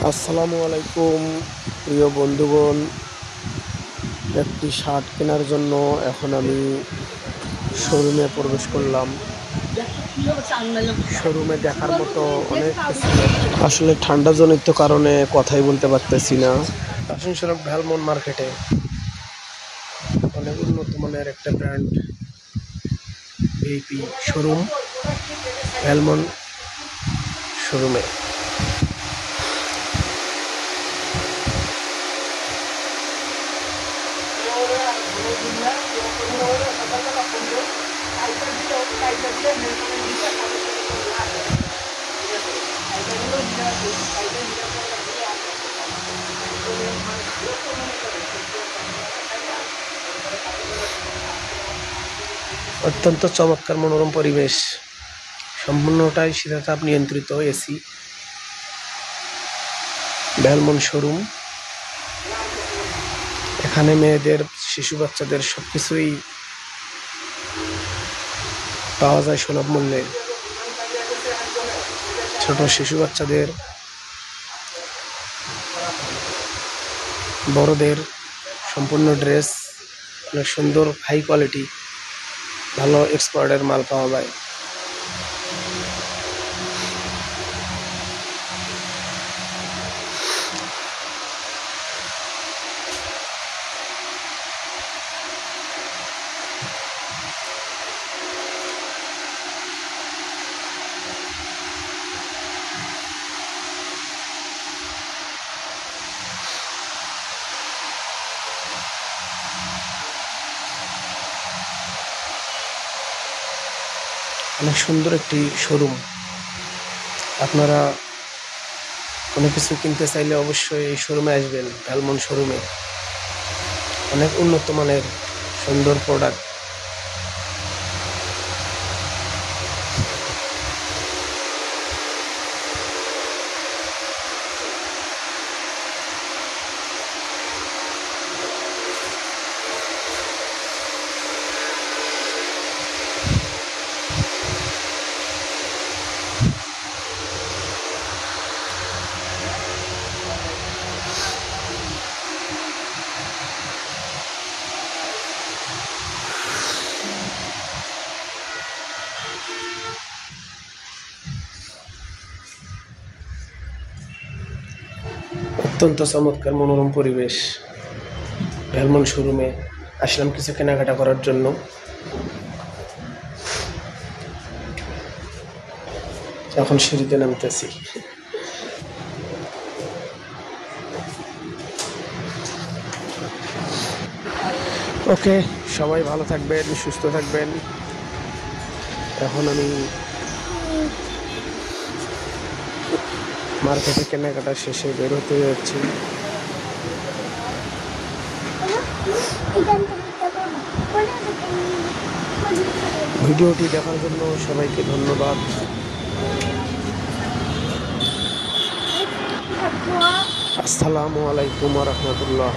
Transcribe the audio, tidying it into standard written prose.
আসসালামু আলাইকুম প্রিয় বন্ধুগণ। একটি শার্ট কেনার জন্য এখন আমি শোরুমে প্রবেশ করলাম। শোরুমে দেখার মতো অনেক কিছু, আসলে ঠান্ডাজনিত কারণে কথাই বলতে পারতেছি না। আসানসোল ভ্যালমন মার্কেটে অনেক উন্নত মানের একটা ব্র্যান্ড ভিপি শোরুম, ভ্যালমন শোরুমে। অত্যন্ত চমৎকার মনোরম পরিবেশ, সম্পূর্ণটাই শীতাতাপ নিয়ন্ত্রিত এসি। ভ্যালমন শোরুম, এখানে মেয়েদের, শিশু বাচ্চাদের সবকিছুই পাওয়া যায় সুলভ মূল্যে। ছোট শিশু বাচ্চাদের, বড়দের সম্পূর্ণ ড্রেস, অনেক সুন্দর হাই কোয়ালিটি, ভালো এক্সপার্টের মাল পাওয়া যায়। অনেক সুন্দর একটি শোরুম। আপনারা কোনো কিছু কিনতে চাইলে অবশ্যই এই শোরুমে আসবেন, ভ্যালমন শোরুমে। অনেক উন্নত মানের সুন্দর প্রোডাক্ট। অত্যন্ত চমৎকার মনোরম পরিবেশ। ভ্যালমন শোরুমে আসলাম কিছু কেনাকাটা করার জন্য। এখন সিঁড়িতে নামতেছি। ওকে, সবাই ভালো থাকবেন, সুস্থ থাকবেন। এখন আমি মার্কেটে কেনাকাটা শেষে বের হতে যাচ্ছি। ভিডিওটি দেখার জন্য সবাইকে ধন্যবাদ। আসসালামু আলাইকুম ওয়া রাহমাতুল্লাহ।